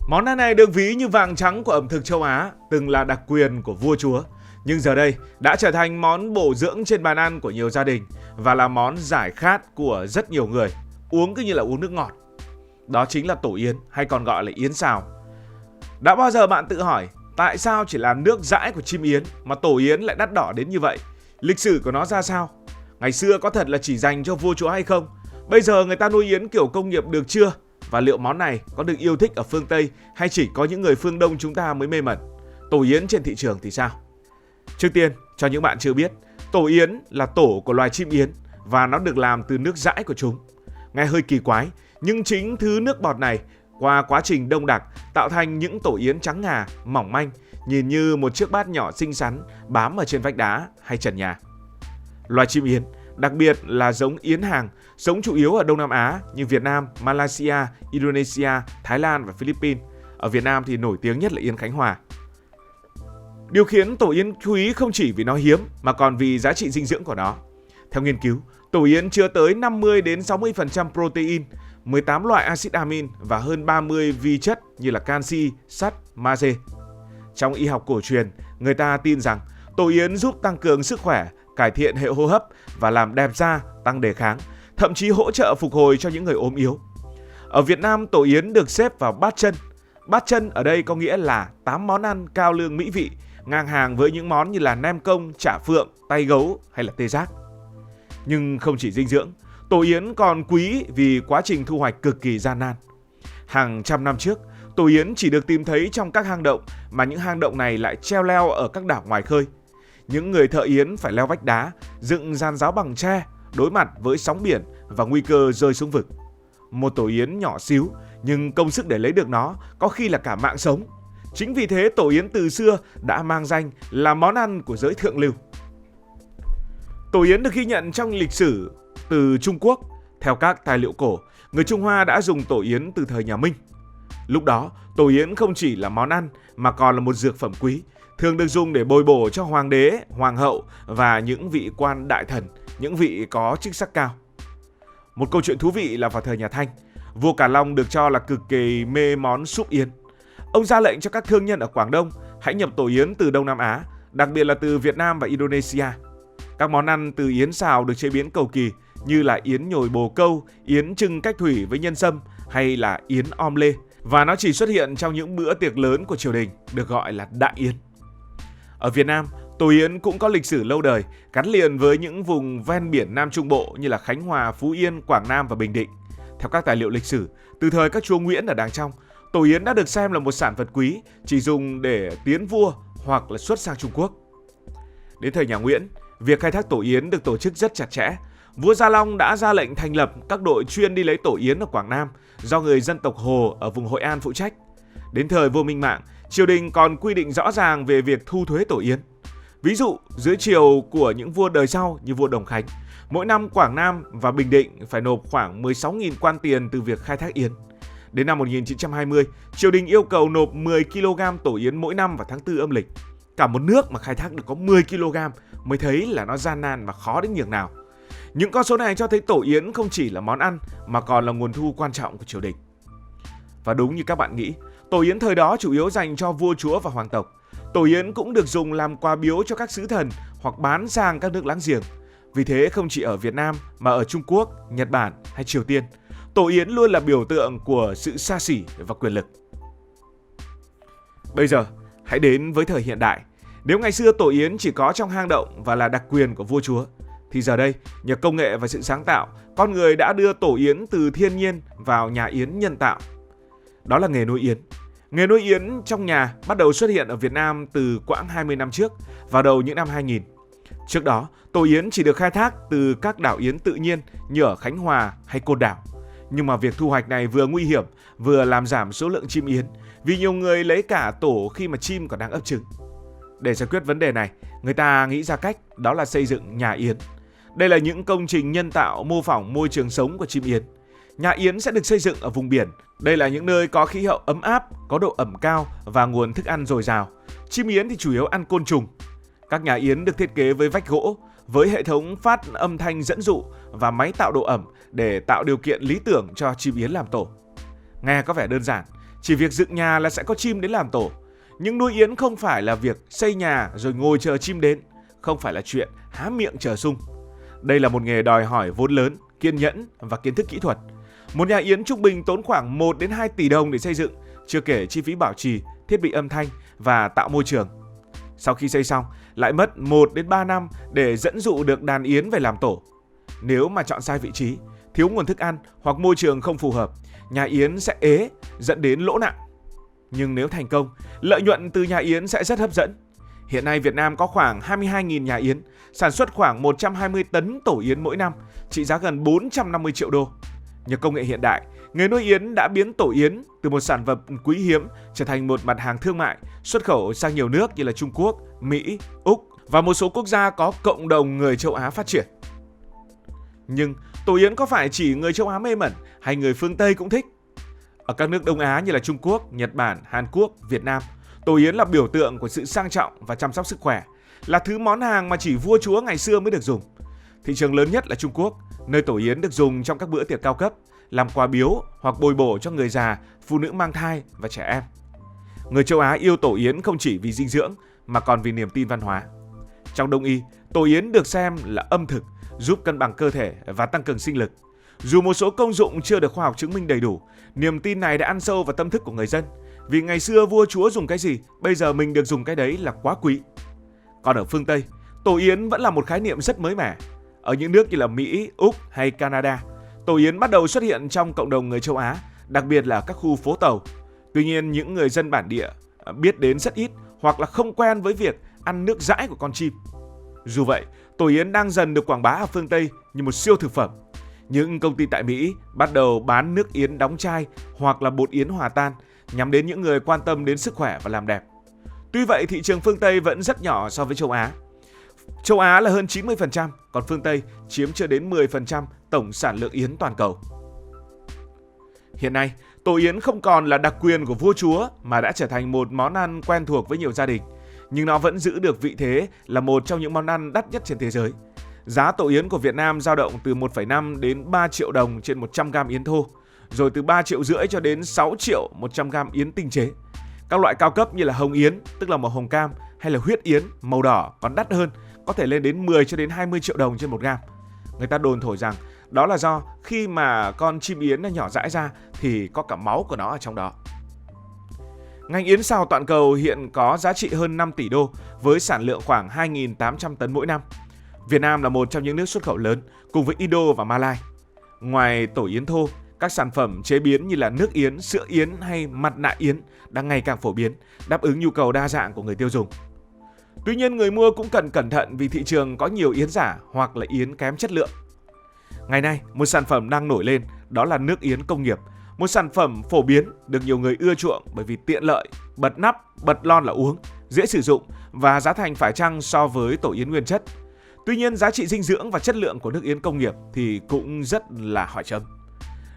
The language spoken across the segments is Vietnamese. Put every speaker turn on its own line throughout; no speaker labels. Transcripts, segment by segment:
Món ăn này được ví như vàng trắng của ẩm thực châu Á, từng là đặc quyền của vua chúa. Nhưng giờ đây đã trở thành món bổ dưỡng trên bàn ăn của nhiều gia đình và là món giải khát của rất nhiều người. Uống cứ như là uống nước ngọt. Đó chính là tổ yến hay còn gọi là yến xào. Đã bao giờ bạn tự hỏi tại sao chỉ là nước dãi của chim yến mà tổ yến lại đắt đỏ đến như vậy? Lịch sử của nó ra sao? Ngày xưa có thật là chỉ dành cho vua chúa hay không? Bây giờ người ta nuôi yến kiểu công nghiệp được chưa? Và liệu món này có được yêu thích ở phương Tây hay chỉ có những người phương Đông chúng ta mới mê mẩn? Tổ yến trên thị trường thì sao? Trước tiên, cho những bạn chưa biết, tổ yến là tổ của loài chim yến và nó được làm từ nước dãi của chúng. Nghe hơi kỳ quái, nhưng chính thứ nước bọt này qua quá trình đông đặc tạo thành những tổ yến trắng ngà, mỏng manh, nhìn như một chiếc bát nhỏ xinh xắn bám ở trên vách đá hay trần nhà. Loài chim yến, đặc biệt là giống yến hàng, sống chủ yếu ở Đông Nam Á như Việt Nam, Malaysia, Indonesia, Thái Lan và Philippines. Ở Việt Nam thì nổi tiếng nhất là yến Khánh Hòa. Điều khiến tổ yến quý không chỉ vì nó hiếm mà còn vì giá trị dinh dưỡng của nó. Theo nghiên cứu, tổ yến chứa tới 50 đến 60% protein, 18 loại axit amin và hơn 30 vi chất như là canxi, sắt, magie. Trong y học cổ truyền, người ta tin rằng tổ yến giúp tăng cường sức khỏe, cải thiện hệ hô hấp và làm đẹp da, tăng đề kháng, thậm chí hỗ trợ phục hồi cho những người ốm yếu. Ở Việt Nam, tổ yến được xếp vào bát chân. Bát chân ở đây có nghĩa là 8 món ăn cao lương mỹ vị, ngang hàng với những món như là nem công, chả phượng, tay gấu hay là tê giác. Nhưng không chỉ dinh dưỡng, tổ yến còn quý vì quá trình thu hoạch cực kỳ gian nan. Hàng trăm năm trước, tổ yến chỉ được tìm thấy trong các hang động mà những hang động này lại treo leo ở các đảo ngoài khơi. Những người thợ yến phải leo vách đá, dựng gian giáo bằng tre, đối mặt với sóng biển và nguy cơ rơi xuống vực. Một tổ yến nhỏ xíu, nhưng công sức để lấy được nó có khi là cả mạng sống. Chính vì thế tổ yến từ xưa đã mang danh là món ăn của giới thượng lưu. Tổ yến được ghi nhận trong lịch sử từ Trung Quốc. Theo các tài liệu cổ, người Trung Hoa đã dùng tổ yến từ thời nhà Minh. Lúc đó, tổ yến không chỉ là món ăn mà còn là một dược phẩm quý, thường được dùng để bồi bổ cho hoàng đế, hoàng hậu và những vị quan đại thần, những vị có chức sắc cao. Một câu chuyện thú vị là vào thời nhà Thanh, vua Càn Long được cho là cực kỳ mê món súp yến. Ông ra lệnh cho các thương nhân ở Quảng Đông hãy nhập tổ yến từ Đông Nam Á, đặc biệt là từ Việt Nam và Indonesia. Các món ăn từ yến xào được chế biến cầu kỳ như là yến nhồi bồ câu, yến trưng cách thủy với nhân sâm hay là yến om lê. Và nó chỉ xuất hiện trong những bữa tiệc lớn của triều đình, được gọi là đại yến. Ở Việt Nam, tổ yến cũng có lịch sử lâu đời, gắn liền với những vùng ven biển Nam Trung Bộ như là Khánh Hòa, Phú Yên, Quảng Nam và Bình Định. Theo các tài liệu lịch sử, từ thời các chúa Nguyễn ở Đàng Trong, tổ yến đã được xem là một sản vật quý, chỉ dùng để tiến vua hoặc là xuất sang Trung Quốc. Đến thời nhà Nguyễn, việc khai thác tổ yến được tổ chức rất chặt chẽ. Vua Gia Long đã ra lệnh thành lập các đội chuyên đi lấy tổ yến ở Quảng Nam do người dân tộc Hồ ở vùng Hội An phụ trách. Đến thời vua Minh Mạng, triều đình còn quy định rõ ràng về việc thu thuế tổ yến. Ví dụ, dưới triều của những vua đời sau như vua Đồng Khánh, mỗi năm Quảng Nam và Bình Định phải nộp khoảng 16.000 quan tiền từ việc khai thác yến. Đến năm 1920, triều đình yêu cầu nộp 10 kg tổ yến mỗi năm vào tháng 4 âm lịch. Cả một nước mà khai thác được có 10 kg mới thấy là nó gian nan và khó đến nhường nào. Những con số này cho thấy tổ yến không chỉ là món ăn mà còn là nguồn thu quan trọng của triều đình. Và đúng như các bạn nghĩ, tổ yến thời đó chủ yếu dành cho vua chúa và hoàng tộc. Tổ yến cũng được dùng làm quà biếu cho các sứ thần hoặc bán sang các nước láng giềng. Vì thế không chỉ ở Việt Nam mà ở Trung Quốc, Nhật Bản hay Triều Tiên, tổ yến luôn là biểu tượng của sự xa xỉ và quyền lực. Bây giờ, hãy đến với thời hiện đại. Nếu ngày xưa tổ yến chỉ có trong hang động và là đặc quyền của vua chúa, thì giờ đây, nhờ công nghệ và sự sáng tạo, con người đã đưa tổ yến từ thiên nhiên vào nhà yến nhân tạo. Đó là nghề nuôi yến. Nghề nuôi yến trong nhà bắt đầu xuất hiện ở Việt Nam từ quãng 20 năm trước, vào đầu những năm 2000. Trước đó, tổ yến chỉ được khai thác từ các đảo yến tự nhiên như ở Khánh Hòa hay Côn Đảo. Nhưng mà việc thu hoạch này vừa nguy hiểm, vừa làm giảm số lượng chim yến, vì nhiều người lấy cả tổ khi mà chim còn đang ấp trứng. Để giải quyết vấn đề này, người ta nghĩ ra cách đó là xây dựng nhà yến. Đây là những công trình nhân tạo mô phỏng môi trường sống của chim yến. Nhà yến sẽ được xây dựng ở vùng biển. Đây là những nơi có khí hậu ấm áp, có độ ẩm cao và nguồn thức ăn dồi dào. Chim yến thì chủ yếu ăn côn trùng. Các nhà yến được thiết kế với vách gỗ, với hệ thống phát âm thanh dẫn dụ và máy tạo độ ẩm để tạo điều kiện lý tưởng cho chim yến làm tổ. Nghe có vẻ đơn giản, Chỉ việc dựng nhà là sẽ có chim đến làm tổ. Nhưng nuôi yến không phải là việc xây nhà rồi ngồi chờ chim đến, không phải là chuyện há miệng chờ sung. Đây là một nghề đòi hỏi vốn lớn, kiên nhẫn và kiến thức kỹ thuật. Một nhà yến trung bình tốn khoảng 1 đến 2 tỷ đồng để xây dựng, chưa kể chi phí bảo trì, thiết bị âm thanh và tạo môi trường. Sau khi xây xong, lại mất 1 đến 3 năm để dẫn dụ được đàn yến về làm tổ. Nếu mà chọn sai vị trí, thiếu nguồn thức ăn hoặc môi trường không phù hợp, nhà yến sẽ ế, dẫn đến lỗ nặng. Nhưng nếu thành công, lợi nhuận từ nhà yến sẽ rất hấp dẫn. Hiện nay Việt Nam có khoảng 22.000 nhà yến, sản xuất khoảng 120 tấn tổ yến mỗi năm, trị giá gần 450 triệu đô. Nhờ công nghệ hiện đại, nghề nuôi yến đã biến tổ yến từ một sản vật quý hiếm trở thành một mặt hàng thương mại, xuất khẩu sang nhiều nước như là Trung Quốc, Mỹ, Úc và một số quốc gia có cộng đồng người châu Á phát triển. Nhưng tổ yến có phải chỉ người châu Á mê mẩn hay người phương Tây cũng thích? Ở các nước Đông Á như là Trung Quốc, Nhật Bản, Hàn Quốc, Việt Nam, tổ yến là biểu tượng của sự sang trọng và chăm sóc sức khỏe, là thứ món hàng mà chỉ vua chúa ngày xưa mới được dùng. Thị trường lớn nhất là Trung Quốc, nơi tổ yến được dùng trong các bữa tiệc cao cấp, làm quà biếu hoặc bồi bổ cho người già, phụ nữ mang thai và trẻ em. Người châu Á yêu tổ yến không chỉ vì dinh dưỡng mà còn vì niềm tin văn hóa. Trong Đông y, tổ yến được xem là âm thực, giúp cân bằng cơ thể và tăng cường sinh lực. Dù một số công dụng chưa được khoa học chứng minh đầy đủ, niềm tin này đã ăn sâu vào tâm thức của người dân. Vì ngày xưa vua chúa dùng cái gì, bây giờ mình được dùng cái đấy là quá quý. Còn ở phương Tây, tổ yến vẫn là một khái niệm rất mới mẻ. Ở những nước như là Mỹ, Úc hay Canada, tổ yến bắt đầu xuất hiện trong cộng đồng người châu Á, đặc biệt là các khu phố tàu. Tuy nhiên, những người dân bản địa biết đến rất ít hoặc là không quen với việc ăn nước dãi của con chim. Dù vậy, tổ yến đang dần được quảng bá ở phương Tây như một siêu thực phẩm. Những công ty tại Mỹ bắt đầu bán nước yến đóng chai hoặc là bột yến hòa tan nhắm đến những người quan tâm đến sức khỏe và làm đẹp. Tuy vậy, thị trường phương Tây vẫn rất nhỏ so với châu Á. Châu Á là hơn 90%, còn phương Tây chiếm chưa đến 10% tổng sản lượng yến toàn cầu. Hiện nay, tổ yến không còn là đặc quyền của vua chúa mà đã trở thành một món ăn quen thuộc với nhiều gia đình. Nhưng nó vẫn giữ được vị thế là một trong những món ăn đắt nhất trên thế giới. Giá tổ yến của Việt Nam dao động từ 1,5 đến 3 triệu đồng trên 100 gram yến thô, rồi từ 3,5 triệu cho đến 6 triệu 100 gram yến tinh chế. Các loại cao cấp như là hồng yến, tức là màu hồng cam, hay là huyết yến, màu đỏ còn đắt hơn, có thể lên đến 10 cho đến 20 triệu đồng trên 1 gram. Người ta đồn thổi rằng đó là do khi mà con chim yến nó nhỏ dãi ra thì có cả máu của nó ở trong đó. Ngành yến xào toàn cầu hiện có giá trị hơn 5 tỷ đô với sản lượng khoảng 2.800 tấn mỗi năm. Việt Nam là một trong những nước xuất khẩu lớn cùng với Indo và Malai. Ngoài tổ yến thô, các sản phẩm chế biến như là nước yến, sữa yến hay mặt nạ yến đang ngày càng phổ biến, đáp ứng nhu cầu đa dạng của người tiêu dùng. Tuy nhiên, người mua cũng cần cẩn thận vì thị trường có nhiều yến giả hoặc là yến kém chất lượng. Ngày nay, một sản phẩm đang nổi lên đó là nước yến công nghiệp, một sản phẩm phổ biến được nhiều người ưa chuộng bởi vì tiện lợi, bật nắp, bật lon là uống, dễ sử dụng và giá thành phải chăng so với tổ yến nguyên chất. Tuy nhiên, giá trị dinh dưỡng và chất lượng của nước yến công nghiệp thì cũng rất là hỏi chấm.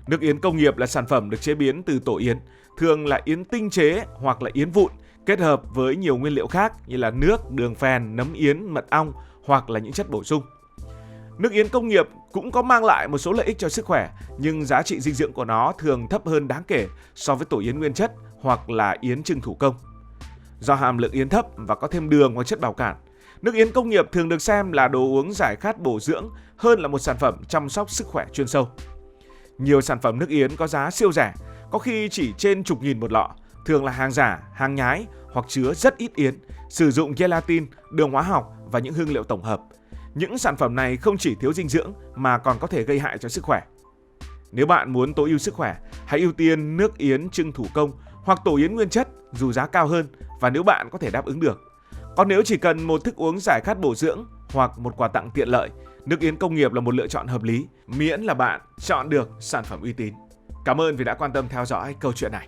Nước yến công nghiệp là sản phẩm được chế biến từ tổ yến, thường là yến tinh chế hoặc là yến vụn, kết hợp với nhiều nguyên liệu khác như là nước, đường phèn, nấm yến, mật ong hoặc là những chất bổ sung. Nước yến công nghiệp cũng có mang lại một số lợi ích cho sức khỏe, nhưng giá trị dinh dưỡng của nó thường thấp hơn đáng kể so với tổ yến nguyên chất hoặc là yến trưng thủ công. Do hàm lượng yến thấp và có thêm đường hoặc chất bảo quản, nước yến công nghiệp thường được xem là đồ uống giải khát bổ dưỡng hơn là một sản phẩm chăm sóc sức khỏe chuyên sâu. Nhiều sản phẩm nước yến có giá siêu rẻ, có khi chỉ trên chục nghìn một lọ, thường là hàng giả, hàng nhái hoặc chứa rất ít yến, sử dụng gelatin, đường hóa học và những hương liệu tổng hợp. Những sản phẩm này không chỉ thiếu dinh dưỡng mà còn có thể gây hại cho sức khỏe. Nếu bạn muốn tối ưu sức khỏe, hãy ưu tiên nước yến trưng thủ công hoặc tổ yến nguyên chất dù giá cao hơn và nếu bạn có thể đáp ứng được. Còn nếu chỉ cần một thức uống giải khát bổ dưỡng hoặc một quà tặng tiện lợi, nước yến công nghiệp là một lựa chọn hợp lý, miễn là bạn chọn được sản phẩm uy tín. Cảm ơn vì đã quan tâm theo dõi câu chuyện này.